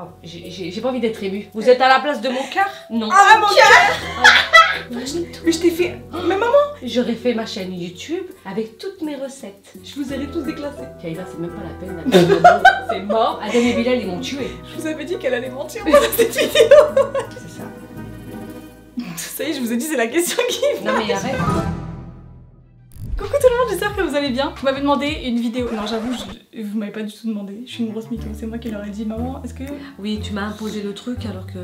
Oh, j'ai pas envie d'être émue. Vous êtes à la place de mon cœur? Non. Ah, mon cœur. Mais je t'ai fait... Mais maman, j'aurais fait ma chaîne YouTube avec toutes mes recettes. je vous aurais tous déclassés. Kayla, c'est même pas la peine. C'est mort. Adam et Bilal, ils m'ont tué. Je vous avais dit qu'elle allait mentir pendant cette vidéo. C'est ça. Ça y est, je vous ai dit, c'est la question qui vient. Non mais arrête. Coucou tout le monde, j'espère que vous allez bien. Vous m'avez demandé une vidéo. Non, j'avoue, vous m'avez pas du tout demandé. Je suis une grosse mytho. C'est moi qui leur ai dit, maman, est-ce que... Oui, tu m'as imposé le truc alors que...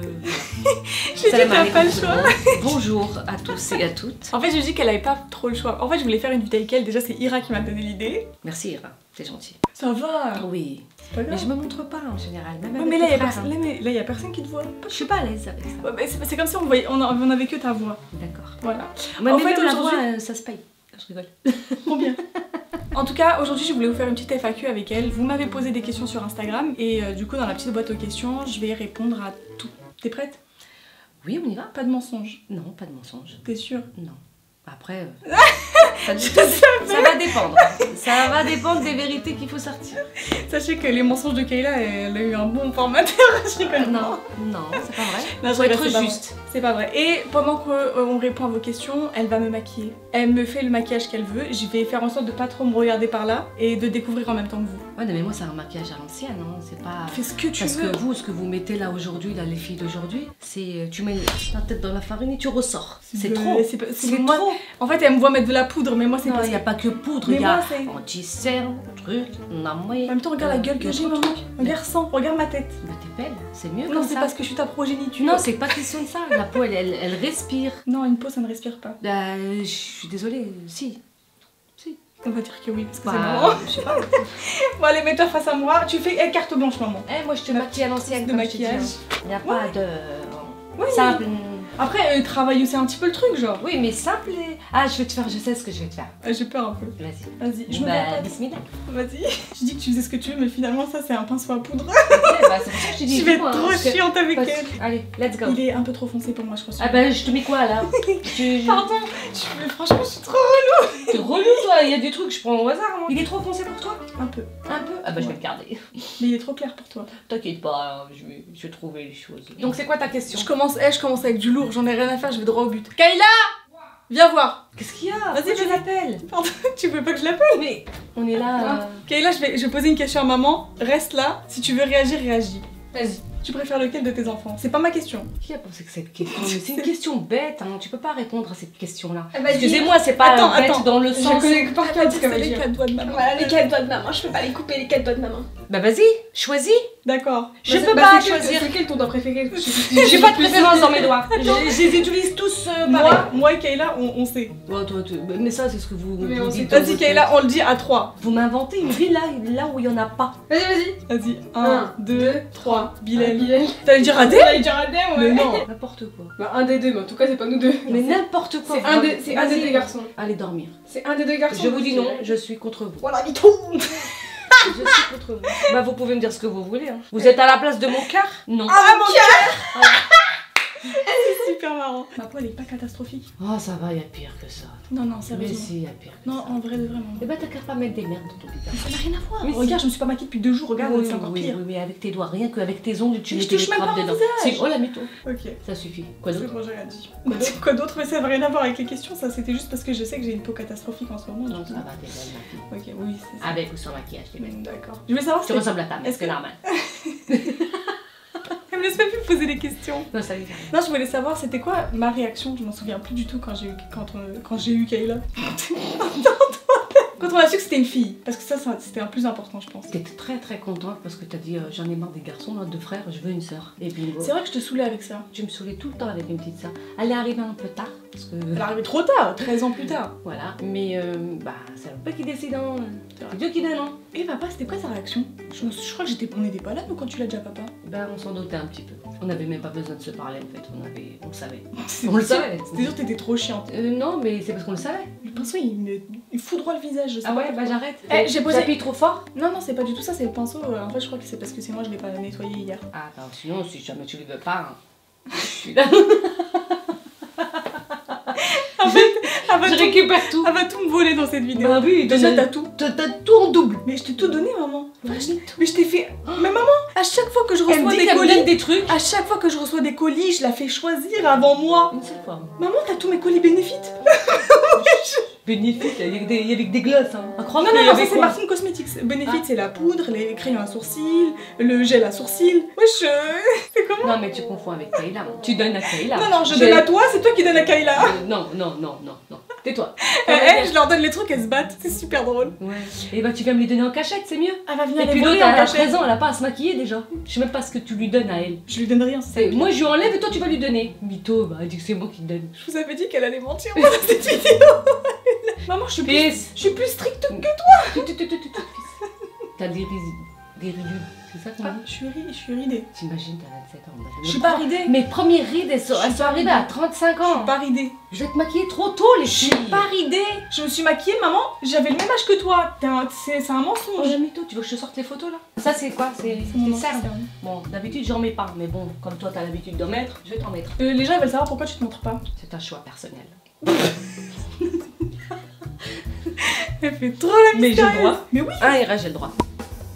J'ai dit qu'elle n'a pas le choix. Bonjour à tous et à toutes. En fait, je lui ai dit qu'elle avait pas trop le choix. En fait, je voulais faire une vidéo avec elle. Déjà, c'est Ira qui m'a donné l'idée. Merci Ira, t'es gentille. Ça va. Oui. C'est pas grave. Mais je me montre pas en général. Même Ouais, avec mais là, tes y a frères, personne. hein. Là, y a personne qui te voit. Je suis pas à l'aise avec ça. Ouais, mais c'est comme si on voyait, on avait que ta voix. D'accord. Voilà. Mais En même fait, la aujourd'hui- voix, ça se paye. Je rigole. Combien? En tout cas, aujourd'hui, je voulais vous faire une petite FAQ avec elle. Vous m'avez posé des questions sur Instagram et du coup, dans la petite boîte aux questions, je vais répondre à tout. T'es prête? Oui, on y va? Pas de mensonges. Non, pas de mensonge. T'es sûre? Non. Après, ça va dépendre. Ça va dépendre des vérités qu'il faut sortir. Sachez que les mensonges de Kayla, elle a eu un bon formateur. Je rigole. Non, non, c'est pas vrai. Non, je Faut rigole, être c'est pas juste. vrai. C'est pas vrai. Et pendant qu'on répond à vos questions, elle va me maquiller. Elle me fait le maquillage qu'elle veut. Je vais faire en sorte de pas trop me regarder par là et de découvrir en même temps que vous. Ouais, mais moi, c'est un maquillage à l'ancienne, hein. C'est pas. Fais ce que tu Parce veux. que vous, ce que vous mettez là aujourd'hui, là, les filles d'aujourd'hui, c'est tu mets ta tête dans la farine et tu ressors. C'est trop. C'est moi. trop. En fait, elle me voit mettre de la poudre, mais moi, c'est Non, pas il n'y a pas que poudre, Mais il y a moi, c'est- anti-cerne, truc, non, En même temps, regarde la gueule que j'ai, maman. Regarde sans, regarde ma tête. Bah, t'es belle, c'est mieux Non, comme c'est ça. parce que je suis ta progéniture. Non, c'est pas question de ça. La peau, elle respire. Non, une peau, ça ne respire pas. Bah, je suis désolée, si. On va dire que oui, parce que Bah, c'est marrant. je sais pas. Bon, allez, mets-toi face à moi. Tu fais carte blanche, maman. Moi, je te maquille à l'ancienne, de comme je t'ai dit, maquillage. hein. Il n'y a pas de... Oui, simple. Après, travaille aussi un petit peu le truc, genre. Oui, mais simple et... Ah, je vais te faire, je sais ce que je vais te faire. J'ai peur un peu. Vas-y. Vas-y, je me Bah, vois pas. bismillah. Vas-y. Je dis que tu faisais ce que tu veux, mais finalement, ça, c'est un pinceau à poudre. Ok, bah, c'est pour ça que je te dis. Je vais dis-moi, être trop hein, parce que- chiante avec parce- elle. Allez, let's go. Il est un peu trop foncé pour moi, je crois. Ah bah, je te mets quoi, là Pardon. Mais franchement, je suis trop... T'es relou, toi. Il y a des trucs, je prends au hasard, moi. Il est trop foncé pour toi? Un peu. Un peu? Ah bah, je vais le garder. Mais il est trop clair pour toi. T'inquiète pas, je vais trouver les choses. Donc, c'est quoi ta question? Je commence avec du lourd, j'en ai rien à faire, je vais droit au but. Kayla, viens voir. Qu'est-ce qu'il y a? Vas-y, Pourquoi tu vas-y. l'appelles? Pardon, tu veux pas que je l'appelle? Mais on est là. Kayla, je vais poser une question à maman. Reste là. Si tu veux réagir, réagis. Vas-y. Tu préfères lequel de tes enfants? C'est pas ma question. Qui a pensé que cette question? Mais c'est une question bête, hein. Tu peux pas répondre à cette question-là. Vas-y. Excusez-moi, c'est pas Attends, bête attends. dans le Je sens. connais par cœur ce qu'elle va les dire. 4 doigts de maman. Voilà, les 4 doigts de maman, je peux pas les couper, les 4 doigts de maman. Bah vas-y, choisis. D'accord. Je Bah, peux bah, pas c'est quel- choisir. C'est quel ton doigt préféré? J'ai pas de préférence dans mes doigts. Je les utilise tous pareil. Moi et Kayla, on sait. Bon, toi, mais ça, c'est ce que vous Mais on dites. sait. Vas-y, Kayla, on le dit à 3. Vous m'inventez une ville là où il y en a pas. Vas-y, vas-y. Vas-y. 1, Un, 2, 3. Bilal. Bilal. T'allais dire Adé? T'allais dire Adem, Mais ouais. non. N'importe quoi. Bah, un des deux, mais en tout cas, c'est pas nous deux. Mais n'importe quoi. C'est un des Vas-y. deux garçons. Allez dormir. C'est un des deux garçons. Je vous dis non, je suis contre vous. Voilà, mytho. Je suis contre vous. Bah vous pouvez me dire ce que vous voulez. Hein. Vous êtes à la place de mon cœur? Non. Ah, mon cœur. C'est super marrant. Ma peau, elle est pas catastrophique. Oh ça va, il y a pire que ça. Non, non, Mais sérieusement. si, il y a pire que Non, ça. en vrai de vrai, maman. Eh bah t'as qu'à pas mettre des merdes dans ton visage. Ça n'a rien à voir. Mais si. Regarde, je me suis pas maquillée depuis 2 jours. Regarde, Oui, c'est encore oui, pire. oui, mais avec tes doigts, rien qu'avec tes ongles, tu Mais mets je des touche même trappes pas mon dedans. visage. Si, oh la mytho. Ok. Ça suffit. Quoi C'est d'autre? bon, j'ai rien dit. Quoi d'autre? Mais ça n'a rien à voir avec les questions, ça c'était juste parce que je sais que j'ai une peau catastrophique en ce moment. Non, donc- ça va, t'es belle ma fille. Ok, oui, c'est ça. Avec ou sans maquillage, t'es belle. D'accord. Je voulais savoir Tu si ressembles à ta mère, Est-ce c'est que- normal. elle me laisse pas plus me poser des questions. Non, ça lui Non, je voulais savoir c'était quoi ma réaction. Je m'en souviens plus du tout quand j'ai eu Kayla. Quand on a su que c'était une fille, parce que ça c'était un plus important, je pense. T'étais très très contente parce que t'as dit j'en ai marre des garçons, là, 2 frères, je veux une sœur. Et bingo. C'est vrai que je te saoulais avec ça. Tu me saoulais tout le temps avec une petite sœur. Elle est arrivée un peu tard parce que. Elle est arrivée trop tard, 13 ans plus tard. Voilà. Mais bah, c'est un peu qui décide, hein. C'est Dieu qui donne, hein. Et papa, c'était quoi sa réaction? Je crois que on n'était pas là, nous, quand tu l'as déjà, papa. Ben, on s'en doutait un petit peu. On n'avait même pas besoin de se parler en fait. On le savait. On le savait. C'était sûr que t'étais trop chiante. Non, mais c'est parce qu'on le savait. Le pinceau, il fout droit le visage. Je sais Ah pas ouais, pourquoi. bah j'arrête. Eh, j'ai posé- J'appuie trop fort. Non, non, c'est pas du tout ça, c'est le pinceau. En fait, je crois que c'est parce que c'est moi, je l'ai pas nettoyé hier. Ah, attends, sinon, si jamais tu le veux pas, hein, je suis là. Je récupère tout. Elle va tout me voler dans cette vidéo. Bah oui, Déjà, t'as tout. T'as tout en double. Mais je t'ai tout donné, maman. Vas-y. Mais je t'ai fait. Mais maman, à chaque fois que je Elle me reçois dit des qu'elle me colis. donne des trucs. À chaque fois que je reçois des colis, je la fais choisir avant moi. Une seule fois. Maman, t'as tous mes colis Benefit? Bénéfice, avec des glosses. Hein. À croire Non, qu'il non, y non, avait ça c'est quoi. Martin Cosmetics. Benefit, c'est la poudre, les crayons à sourcils, le gel à sourcils. Wesh, c'est comment? Non, mais tu confonds avec Kayla. Tu donnes à Kayla. Non, non, je donne à toi, c'est toi qui donnes à Kayla. Non, non, non, non, non. Tais-toi. Je leur donne les trucs, elles se battent. C'est super drôle. Ouais. Et bah, tu vas me les donner en cachette, c'est mieux. Elle va venir Et les puis voler l'autre, en elle a cachette. 13 ans, elle a pas à se maquiller déjà. Je sais même pas ce que tu lui donnes à elle. Je lui donne rien, c'est ça. Moi, je lui enlève et toi, tu vas lui donner. Mytho, bah, elle dit que c'est moi qui te donne. Je vous avais dit qu'elle allait mentir pendant cette vidéo. Maman, je suis plus stricte que toi. T'as des ridules, c'est ça qu'on Ah, dit? je suis ridée. T'imagines, t'as 27 ans. Je suis pas ridée. Mes premières rides, elles sont arrivées à 35 Je ans. suis pas ridée. Je vais te maquiller trop tôt, les Je filles. suis pas ridée. Je me suis maquillée, maman. J'avais le même âge que toi. C'est un Oh, mensonge. Mytho, tu veux que je te sorte les photos là? Ça, c'est quoi? C'est mon des cernes. cernes. Bon, d'habitude, j'en mets pas. Mais bon, comme toi, t'as l'habitude d'en mettre, je vais t'en mettre. Les gens ils veulent savoir pourquoi tu te montres pas. C'est un choix personnel. Elle fait trop la Mais j'ai le mystérieuse. droit. Mais oui, Ah, et j'ai le droit.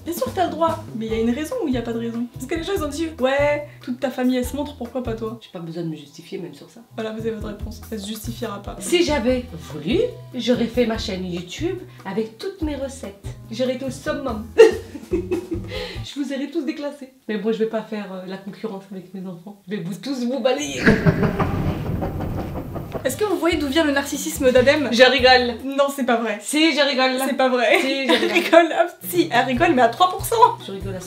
bien sûr que t'as le droit. Mais il y a une raison ou il y a pas de raison? Parce que les gens ils ont dit ouais, toute ta famille elle se montre, pourquoi pas toi? J'ai pas besoin de me justifier même sur ça. Voilà, vous avez votre réponse. Elle se justifiera pas. Si j'avais voulu, j'aurais fait ma chaîne YouTube avec toutes mes recettes. J'aurais été au summum. Je vous aurais tous déclassés. Mais bon, je vais pas faire la concurrence avec mes enfants. Je vais tous vous balayer. Est-ce que vous voyez d'où vient le narcissisme d'Adem? Je rigole. Non, c'est pas vrai. Si, je rigole. C'est pas vrai. Si, je Elle rigole. rigole. Si, elle rigole, mais à 3%. Je rigole à 100%.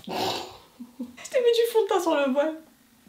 Je t'ai mis du fond de teint sur le voile.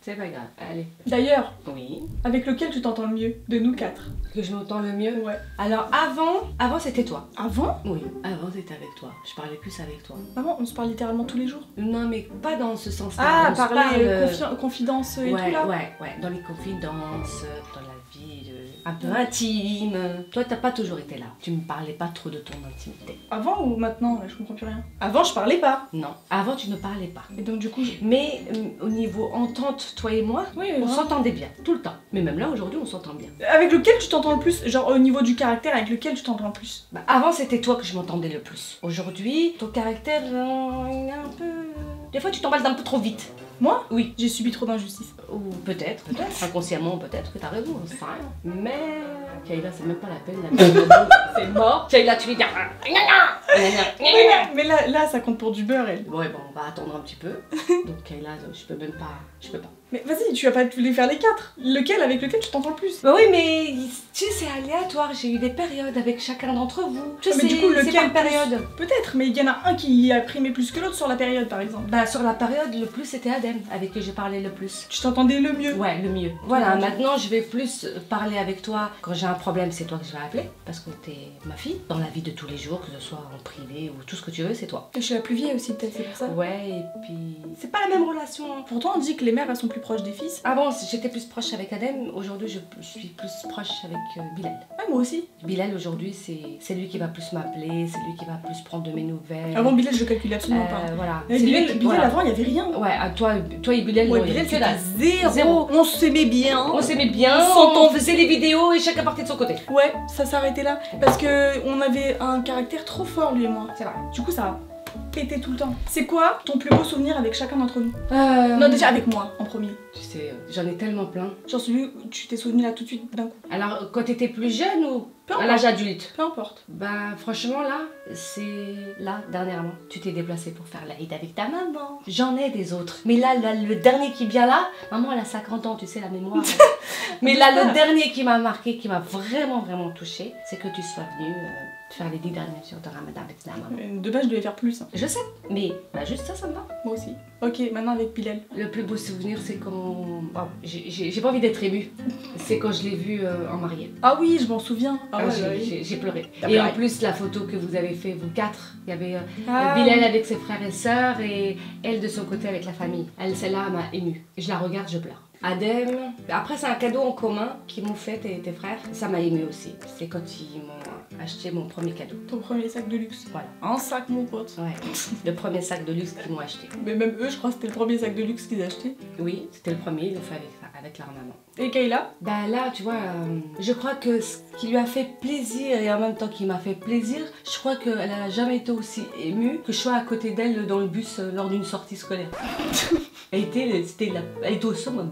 C'est pas grave. Allez. D'ailleurs, Oui. avec lequel tu t'entends le mieux? De nous quatre. Que je m'entends le mieux. Ouais. Alors avant c'était toi. Avant? Oui. Avant c'était avec toi. Je parlais plus avec toi. Maman, on se parle littéralement tous les jours. Non mais pas dans ce sens-là. Ah, On se parler parle, confidence et ouais, tout là. ouais, dans les confidences, dans la vie un peu intime. Toi, t'as pas toujours été là. Tu me parlais pas trop de ton intimité. Avant ou maintenant? Là, je comprends plus rien. Avant, je parlais pas. Non, avant tu ne parlais pas. Et donc du coup, Mais au niveau entente, toi et moi, oui, on hein. s'entendait bien, tout le temps. Mais même là, aujourd'hui, on s'entend bien. Avec lequel tu t'entends le plus? Genre au niveau du caractère, avec lequel tu t'entends le plus? Bah, avant, c'était toi que je m'entendais le plus. Aujourd'hui, ton caractère, il est un peu... Des fois, tu t'emballes d'un peu trop vite. Moi? Oui. J'ai subi trop d'injustice. Ou peut-être. Inconsciemment, peut-être que t'as raison, on sait rien. Mais... Kayla, c'est même pas la peine, c'est mort. Kayla, tu lui dis... Mais là, ça compte pour du beurre, elle. Ouais, bon, on va attendre un petit peu. Donc Kayla, je peux même pas... Je peux pas. Mais vas-y, tu vas pas les faire les quatre. Lequel avec lequel tu t'entends le plus? Bah oui, mais tu sais, c'est aléatoire. J'ai eu des périodes avec chacun d'entre vous. Tu sais, Mais du coup, c'est lequel par période. Peut-être, mais il y en a un qui a primé plus que l'autre sur la période, par exemple. Bah sur la période, le plus c'était Adem, avec qui j'ai parlé le plus. Tu t'entendais le mieux. Ouais, le mieux. Voilà, maintenant je vais plus parler avec toi. Quand j'ai un problème, c'est toi que je vais appeler, parce que t'es ma fille. Dans la vie de tous les jours, que ce soit en privé ou tout ce que tu veux, c'est toi. Et je suis la plus vieille aussi, peut-être, c'est pour ça. Ouais, et puis... C'est pas la même relation. Pourtant, on dit que les mères, elles sont plus proches des fils. Avant, j'étais plus proche avec Adem, aujourd'hui je suis plus proche avec Bilal. Ah, moi aussi. Bilal aujourd'hui, c'est lui qui va plus m'appeler, c'est lui qui va plus prendre de mes nouvelles. Avant Bilal, je le calculais absolument pas. Voilà. Mais C'est Bilal, lui qui- Bilal, voilà. avant, il y avait rien. Ouais, à toi et Bilal, Ouais, non, il y Bilal, avait que dalle. c'était zéro. On s'aimait bien. On s'aimait bien, On s'entend. on faisait les vidéos et chacun partait de son côté. Ouais, ça s'arrêtait là. Parce que on avait un caractère trop fort, lui et moi. C'est vrai. Du coup, ça a pété tout le temps. C'est quoi ton plus beau souvenir avec chacun d'entre nous? Non, déjà avec moi, en premier. Tu sais, j'en ai tellement plein. Genre celui où tu t'es souvenu là tout de suite d'un coup. Alors, quand t'étais plus jeune ou Peu à importe. l'âge adulte? Peu importe. Bah, franchement, là, c'est là, dernièrement. Tu t'es déplacé pour faire la ride avec ta maman. J'en ai des autres. Mais là, le dernier qui vient là, maman, elle a 50 ans, tu sais, la mémoire. Mais là, le dernier qui m'a marqué, qui m'a vraiment, vraiment touchée, c'est que tu sois venue faire les 10 derniers jours de Ramadan avec ta maman. De base, je devais faire plus. Hein. Je sais, mais bah, juste ça, ça me va. Moi aussi. Ok, maintenant avec Bilal. Le plus beau souvenir, c'est quand... Bon, j'ai pas envie d'être émue. C'est quand je l'ai vu en mariée. Ah oui, je m'en souviens. Ah ouais, bah oui. J'ai pleuré. T'as Et pleuré. en plus, la photo que vous avez fait, vous quatre, il y avait Ah. Bilal avec ses frères et sœurs et elle de son côté avec la famille. Elle, celle-là, m'a émue. Je la regarde, je pleure. Adem. Après, c'est un cadeau en commun qu'ils m'ont fait, tes frères. Ça m'a ému aussi. C'est quand ils m'ont acheté mon premier cadeau. Ton premier sac de luxe. Voilà. Un sac, mon pote. Ouais. Le premier sac de luxe qu'ils m'ont acheté. Mais même eux, je crois que c'était le premier sac de luxe qu'ils achetaient. Oui, c'était le premier, ils l'ont fait avec leur maman. Et Kayla? Bah là, tu vois, je crois que ce qui lui a fait plaisir et en même temps qui m'a fait plaisir, je crois qu'elle n'a jamais été aussi émue que je sois à côté d'elle dans le bus lors d'une sortie scolaire. Elle était au summum.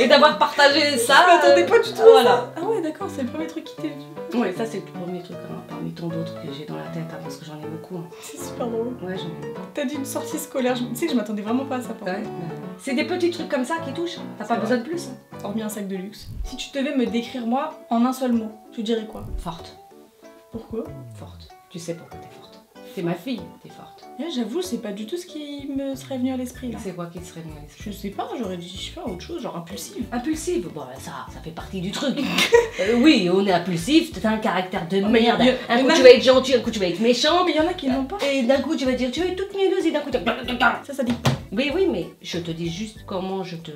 Et d'avoir partagé ça. Je m'attendais pas du tout. Voilà. Ah ouais, d'accord, c'est le premier truc qui t'est venu. Ouais, ça c'est le premier truc parmi tant d'autres que j'ai dans la tête, hein, parce que j'en ai beaucoup. Hein. C'est super drôle. Ouais, j'en ai beaucoup. T'as dit une sortie scolaire, tu sais que je m'attendais vraiment pas à ça. Par Ouais, contre. c'est des petits trucs comme ça qui touchent. T'as pas C'est besoin de plus. Hein. Hormis un sac de luxe. Si tu devais me décrire moi en un seul mot, tu dirais quoi? Forte. Pourquoi? Forte. Tu sais pourquoi t'es forte. T'es ma fille, t'es forte. Ouais, j'avoue, c'est pas du tout ce qui me serait venu à l'esprit là. C'est quoi qui te serait venu à l'esprit? Je sais pas, j'aurais dit, je sais pas, autre chose, genre impulsive. Impulsive, bon ça fait partie du truc. Oui, on est impulsif, t'as un caractère de mais merde. y a- Un y coup en a- tu vas être gentil, un coup tu vas être méchant. Mais il y en a qui n'ont pas. Et d'un coup tu vas dire tu vas être toute mielleuse et d'un coup tu vas... Ça dit. Oui, mais je te dis juste comment je te...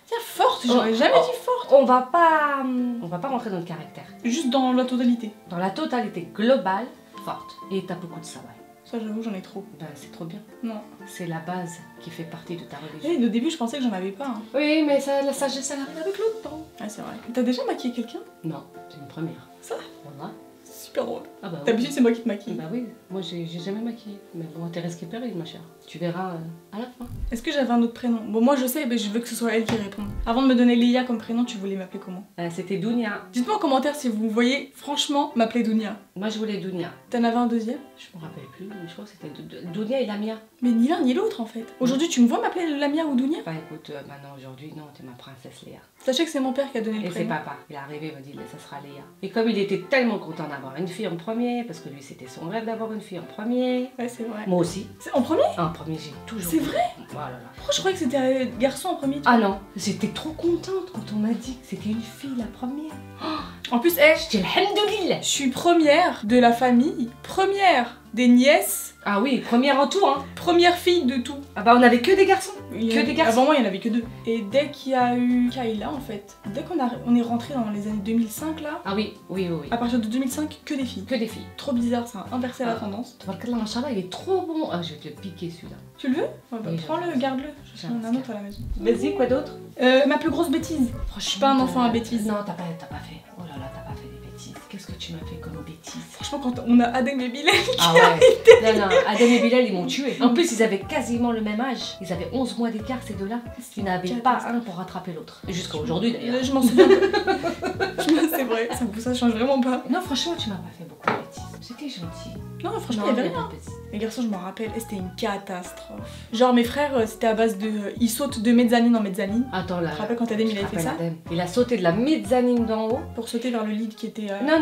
Tiens, forte, j'aurais jamais dit forte. On va pas rentrer dans le caractère. Juste dans la totalité. Dans la totalité globale, forte. Et t'as beaucoup de travail. Ça, j'avoue, j'en ai trop. Ben c'est trop bien. Non. C'est la base qui fait partie de ta religion. Et au début, je pensais que j'en avais pas. Hein. Oui, mais ça, la sagesse, elle arrive avec le temps. Ah, c'est vrai. T'as déjà maquillé quelqu'un? Non, c'est une première. Ça? Voilà. Super drôle. Ah bah oui. D'habitude, c'est moi qui te maquille. Bah oui, moi j'ai jamais maquillé. Mais bon, t'es risqué péril, ma chère. Tu verras à la fin. Est-ce que j'avais un autre prénom? Bon, moi je sais, mais je veux que ce soit elle qui réponde. Avant de me donner Léa comme prénom, tu voulais m'appeler comment? C'était Dounia. Dites-moi en commentaire si vous voyez franchement m'appeler Dounia. Moi je voulais Dounia. T'en avais un deuxième? Je me rappelle plus, mais je crois que c'était Dounia et Lamia. Mais ni l'un ni l'autre en fait. Aujourd'hui, tu me vois m'appeler Lamia ou Dounia? Bah écoute, maintenant aujourd'hui, non, t'es ma princesse Léa. Sachez que c'est mon père qui a donné le Et c'est prénom. papa. Il est arrivé, il m'a dit, ça sera Léa. Et comme il était tellement content d'avoir une fille en premier, parce que lui c'était son rêve d'avoir une fille en premier. Ouais, c'est vrai. Moi aussi. C'est en premier? En premier, j'ai toujours. C'est vrai? Voilà. Pourquoi je croyais que c'était un garçon en premier? Ah non, j'étais trop contente quand on m'a dit que c'était une fille la première. En plus, Je dis alhamdoulilah. je suis première de la famille, première des nièces, Ah oui, première en tout, hein. première fille de tout. Ah bah on avait que des garçons. Il y a- Que des garçons. Avant moi, il n'y en avait que deux. Et dès qu'il y a eu Kayla, en fait, dès on est rentré dans les années 2005 là, Ah oui. à partir de 2005, que des filles. Que des filles. Trop bizarre, ça a inversé la Ah. tendance. Tabarakallah, machallah, il est trop bon. Ah, je vais te le piquer celui-là. Tu le veux? Ouais, bah, Oui, prends-le, j'aime. garde-le. Je J'aime en ai un autre à la maison. Vas-y, quoi d'autre? Ma plus grosse bêtise. Je suis pas un enfant à bêtises. Non, t'as pas fait. Oh là là, t'as pas fait des bêtises. Qu'est-ce que tu m'as fait comme bêtises? Franchement, quand on a Adem et Bilal. Ah ouais. Non, Adem et Bilal, ils m'ont tué. En plus, ils avaient quasiment le même âge. Ils avaient 11 mois d'écart, ces deux-là. Ils n'avaient pas un pour rattraper l'autre. Jusqu'à aujourd'hui, d'ailleurs. Je m'en souviens. C'est vrai, ça change vraiment pas. Non, franchement, tu m'as pas fait beaucoup de bêtises. C'était gentil. Non, franchement, Non, il y avait il y a rien. pas de bêtises. Les garçons, je m'en rappelle, et c'était une catastrophe. Genre, mes frères, c'était à base de. Ils sautent de mezzanine en mezzanine. Attends, là. Tu te rappelles quand Adem il avait fait ça? Il a sauté de la mezzanine d'en haut. Pour sauter vers le lit qui était. Non,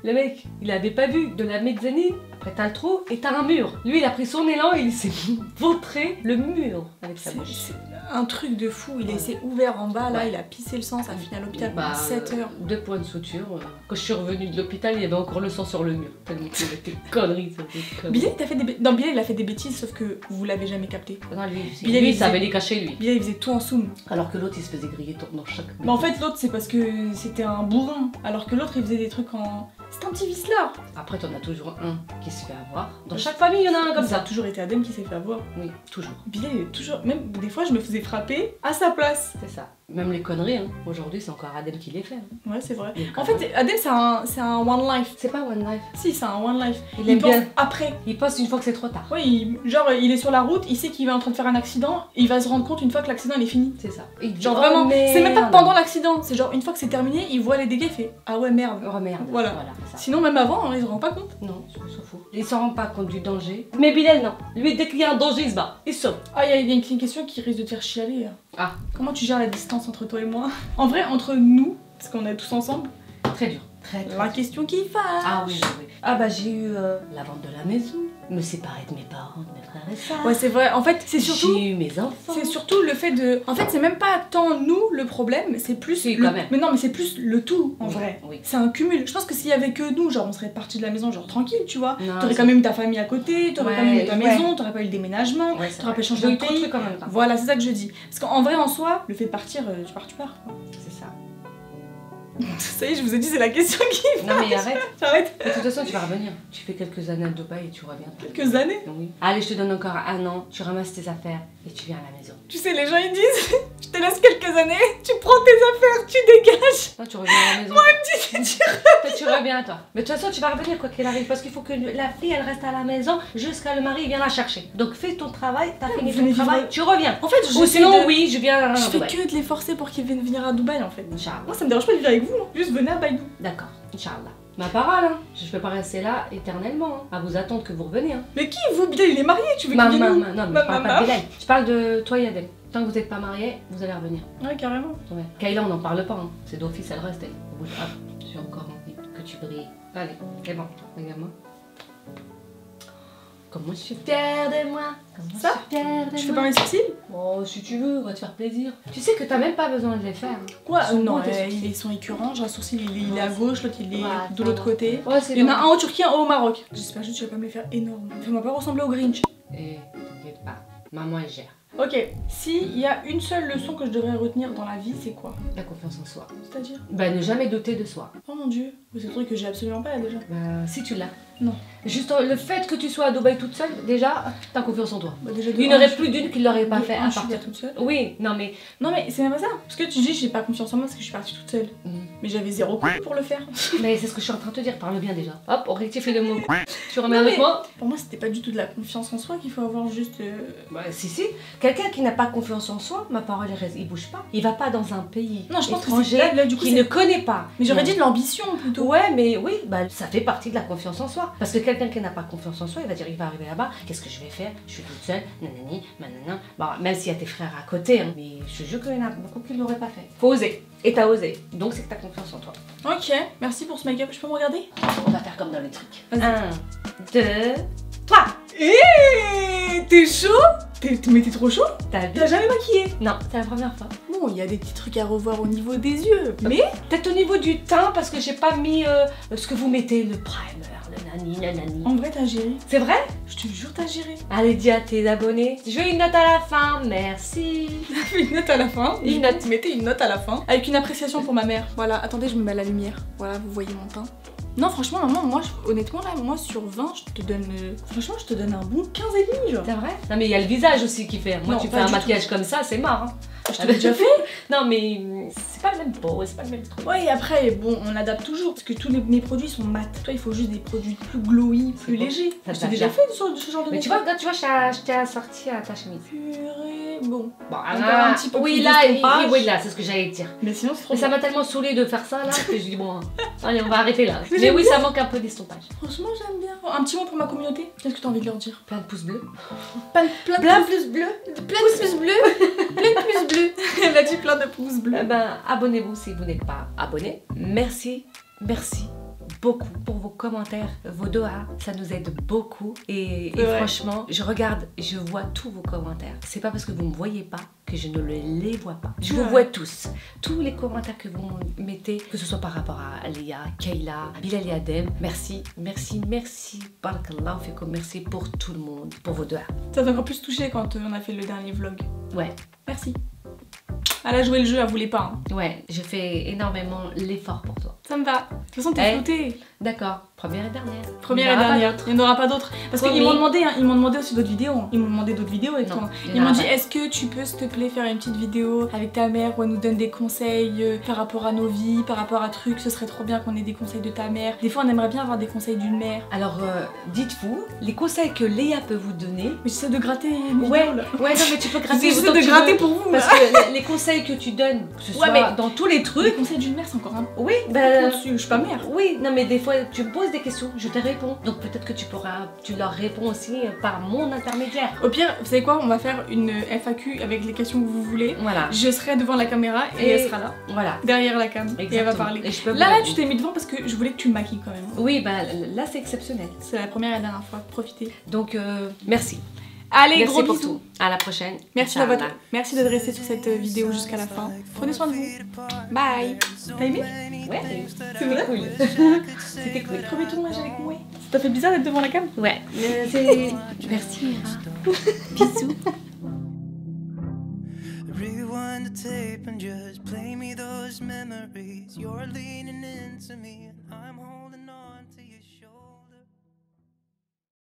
le mec, il avait pas vu de la mezzanine. Après, t'as le trou et t'as un mur. Lui, il a pris son élan et il s'est vautré le mur avec sa bouche. C'est un truc de fou, il s'est ouvert en bas, là, Ouais. il a pissé le sang, ça a fini à l'hôpital Bah, pendant 7 heures. 2 points de suture. Quand je suis revenue de l'hôpital, il y avait encore le sang sur le mur. Tellement qu'il avait des conneries, ça, des conneries. Bilal, non, Bilal, il a fait des bêtises, sauf que vous l'avez jamais capté. Non, lui, Bilal, lui, il il savait faisait- les cacher, lui. Bilal, il faisait tout en soum. Alors que l'autre, il se faisait griller dans chaque... Mais en fait, l'autre, c'est parce que c'était un bourrin, alors que l'autre, il faisait des trucs en. C'était un petit vicelard. Après, t'en as toujours un qui se fait avoir. Dans chaque famille, il y en a un comme Ça a ça. toujours été Adem qui s'est fait avoir. Oui, toujours. Bilal, il est toujours. Même des fois, je me faisais frapper à sa place. C'est ça. Même les conneries, hein. Aujourd'hui, c'est encore Adem qui les fait. Hein. Ouais, c'est vrai. Les En conneries. fait, Adem, c'est un one life. C'est pas One Life. Si, c'est un one life. Il aime pense bien. après. Il passe une fois que c'est trop tard. Oui, genre, il est sur la route, il sait qu'il est en train de faire un accident, et il va se rendre compte une fois que l'accident il est fini. C'est ça. Il dit, Genre oh, vraiment, c'est même pas merde. pendant l'accident, c'est genre une fois que c'est terminé, il voit les dégâts, il fait ah ouais merde. Oh merde. Voilà. c'est ça. Sinon même avant, hein, il se rend pas compte. Non, on s'en fout. Il s'en rend pas compte du danger. Mais Bilal, non. Lui, dès qu'il y a un danger, il se bat. Il saute. Ah, il y a une question qui risque de te faire chialer. Ah. Comment tu gères la distance entre toi et moi? En vrai, entre nous, parce qu'on est tous ensemble, Très dur. Très la question qui fâche. Ah oui. Ah bah j'ai eu la vente de la maison. me séparer de mes parents, de mes frères et sœurs. Ouais, c'est vrai. En fait, c'est surtout. J'ai eu mes enfants. C'est surtout le fait de. En fait, c'est même pas tant nous le problème, c'est plus. Si, le... quand même. Mais non, mais c'est plus le tout en Oui, vrai. oui. C'est un cumul. Je pense que s'il y avait que nous, genre on serait parti de la maison, genre tranquille, tu vois. Non, T'aurais c'est- quand même eu ta famille à côté, t'aurais Ouais, quand même eu ta ouais. maison, t'aurais pas eu le déménagement, Ouais, c'est t'aurais vrai. pas changé J'ai de eu trop de pays. trucs en même temps. Voilà, c'est ça que je dis. Parce qu'en vrai, en soi, le fait de partir, tu pars, quoi. C'est ça. Ça y est, je vous ai dit, c'est la question qui. Non mais arrête. J'arrête. De toute façon, tu vas revenir. Tu fais quelques années à Dubaï et tu reviens. Quelques années. Oui. Allez, je te donne encore 1 an. Tu ramasses tes affaires et tu viens à la maison. Tu sais, les gens ils disent, je te laisse quelques années, tu prends tes affaires, tu dégages. Toi, tu reviens à la maison. Toi, tu reviens, toi. Mais de toute façon, tu vas revenir quoi qu'il arrive. Parce qu'il faut que la fille, elle reste à la maison jusqu'à le mari vienne la chercher. Donc fais ton travail, t'as fini venez ton travail, vivre- tu reviens. En fait, Ou j'essaie sinon, de- oui, je viens à Je fais Dubaï. que de les forcer pour qu'ils viennent venir à Dubaï en fait. Inch'Allah. Moi ça me dérange pas de vivre avec vous, hein. Juste venez à Baïdou. D'accord, Inch'Allah. Ma parole, hein. Je peux pas rester là éternellement, hein. À vous attendre que vous reveniez, hein. Mais qui vous, Bilal il est marié, tu veux qu'il Maman, vienne où? non, mais je parle pas Maman. de Bilal. Je parle de toi et Adem. Tant que vous n'êtes pas mariés, vous allez revenir. Ouais, carrément. Ouais. Kayla, on n'en parle pas, hein. C'est d'office, elle reste, elle. Au bout de... Ah, j'ai encore envie que tu brilles. Allez, c'est bon, regarde-moi. Comment je suis fière de moi. Comment Ça je suis fière de Tu fais moi. pas mes sourcils? Oh, si tu veux, on va te faire plaisir. Tu sais que t'as même pas besoin de les faire. hein. Quoi? Ils sont Non, beaux, tes sourcils. ils sont écurants, genre un sourcil il est à Ouais. gauche, l'autre il est Ouais, de ça l'autre va. côté. Ouais, c'est Il y en a bon. un en Turquie, un au Maroc. J'espère juste que tu vas pas me les faire énormes. Fais-moi pas ressembler au Grinch. Eh, t'inquiète pas. Maman, elle gère. Ok, s'il y a une seule leçon que je devrais retenir dans la vie, c'est quoi? La confiance en soi. C'est-à-dire? Bah, ne jamais douter de soi. Oh mon dieu, c'est le truc que j'ai absolument pas là déjà. Bah, si tu l'as. Non. Juste le fait que tu sois à Dubaï toute seule, déjà, t'as confiance en toi. Bah, déjà, de Il n'y un, aurait je- plus d'une qui ne l'aurait pas de fait un, à je suis partir. pas toute seule. Oui, non mais. Non mais c'est même pas ça. Parce que tu dis j'ai pas confiance en moi parce que je suis partie toute seule. Mais j'avais zéro coup pour le faire. Mais c'est ce que je suis en train de te dire, parle bien déjà. Hop, on rectifie le mot. Tu remets Non, avec mais- moi? Pour moi c'était pas du tout de la confiance en soi qu'il faut avoir juste... Bah si si. Quelqu'un qui n'a pas confiance en soi, ma parole elle reste, il bouge pas. Il va pas dans un pays Non je pense que étranger c'est là du coup qu'il c'est... ne connaît pas. Mais j'aurais Non. dit de l'ambition plutôt. Ouais, mais oui, bah ça fait partie de la confiance en soi. Parce que quelqu'un qui n'a pas confiance en soi, il va dire, il va arriver là-bas, qu'est-ce que je vais faire? Je suis toute seule, nanani, nanana. Bon, même s'il y a tes frères à côté, hein, mais je te jure qu'il y en a beaucoup qui ne l'auraient pas fait. Faut oser. Et t'as osé. Donc c'est que t'as confiance en toi. Ok, merci pour ce make-up. Je peux me regarder? On va faire comme dans les trucs. Vas-y. 1, 2, 3. T'es chaud? Mais t'es trop chaud? T'as vu? T'as jamais maquillé? Non, c'est la première fois. Bon, il y a des petits trucs à revoir au niveau des yeux. Mais... Peut-être au niveau du teint, parce que j'ai pas mis ce que vous mettez, le primer, le nani, nanani. En vrai t'as géré. C'est vrai? Je te jure t'as géré. Allez, dis à tes abonnés. Je veux une note à la fin, merci. Une note à la fin. Une note. Vous mettez une note à la fin. Avec une appréciation pour ma mère. Voilà, attendez, je me mets à la lumière. Voilà, vous voyez mon teint. Non, franchement, maman, moi, honnêtement, là, moi, sur 20, je te donne... franchement, je te donne un bon 15,5, genre. C'est vrai? Non, mais il y a le visage aussi qui fait. Moi, Non, tu pas fais un du maquillage comme ça, c'est marrant. Je te l'ai déjà fait. Non, mais c'est pas le même pot, c'est pas le même truc. Ouais, et après, bon, on adapte toujours. Parce que tous mes produits sont mat. Toi, il faut juste des produits plus glowy, plus bon. légers. Ça Je te t'ai va déjà bien. fait ce genre de Mais tu make-up. vois, je t'ai assorti à ta chemise. Purée, bon. Bon, Encore un petit peu oui, plus là, d'estompage. oui, là, c'est ce que j'allais te dire. Mais sinon, c'est trop Mais ça bon. m'a tellement saoulé de faire ça là que je dis bon, allez, on va arrêter là. Mais Mais j'aime oui, bien. ça manque un peu d'estompage. Franchement, j'aime bien. Un petit mot pour ma communauté. Qu'est-ce que t'as envie de leur dire? Plein de pouces bleus. Plein Plein de pouces bleus. de pouces bleus. Plein de pouces bleus. Elle a dit plein de pouces bleus. Eh ben, abonnez-vous si vous n'êtes pas abonné. Merci, merci beaucoup pour vos commentaires, vos doigts, ça nous aide beaucoup. Et Ouais. franchement, je regarde, je vois tous vos commentaires. C'est pas parce que vous me voyez pas que je ne les vois pas. Je vous Ouais. vois tous. Tous les commentaires que vous mettez, que ce soit par rapport à Léa, Kayla, Bilal et Adem, merci, merci, merci. Barakallahu fikum, merci pour tout le monde, pour vos doigts. Ça m'a encore plus touché quand on a fait le dernier vlog. Ouais. Merci. Elle a joué le jeu, elle voulait pas. Hein. Ouais, je fais énormément l'effort pour toi. Ça me va. De toute façon, t'es Eh. flottée. D'accord, première et dernière. Première Il et n'y en aura pas dernière. d'autres. Il n'y en aura pas d'autres. Parce Promis. qu'ils m'ont demandé, hein, ils m'ont demandé aussi d'autres vidéos. Hein. Ils m'ont demandé d'autres vidéos avec Non, toi. il y en Ils m'ont aura dit, pas. est-ce que tu peux, s'il te plaît, faire une petite vidéo avec ta mère où elle nous donne des conseils par rapport à nos vies, par rapport à trucs. Ce serait trop bien qu'on ait des conseils de ta mère. Des fois, on aimerait bien avoir des conseils d'une mère. Alors, dites-vous, les conseils que Léa peut vous donner. Mais j'essaie de gratter une Ouais, vidéo, là. ouais, non, mais tu peux gratter J'essaie autant de que tu gratter veux. pour vous. Parce là. que les conseils que tu donnes, que ce Ouais, soit mais dans tous les Les trucs. conseils d'une mère, c'est encore un Oui, peu ben. au-dessus. Je suis pas mère. Oui, non, mais des fois, tu me poses des questions, je te réponds. Donc peut-être que tu leur réponds aussi par mon intermédiaire. Au pire, vous savez quoi, on va faire une FAQ avec les questions que vous voulez. Voilà. Je serai devant la caméra et elle sera là, Voilà. derrière la cam. Exactement. Et elle va parler. Et je peux Là, tu t'es mis devant parce que je voulais que tu me maquilles quand même. Oui, bah là c'est exceptionnel. C'est la première et la dernière fois, profitez. Donc merci. Allez, Merci gros pour bisous. tout. À la prochaine. Merci Inch'Allah. merci d'être resté sur cette vidéo jusqu'à la fin. Prenez soin de vous. Bye. T'as aimé? Ouais, C'est vrai? cool. C'était cool. Premier tournage avec moi. Ça t'a fait bizarre d'être devant la cam? Ouais. Merci Mira. Bisous. Rewind the tape and just play me those memories. You're leaning into me and I'm home.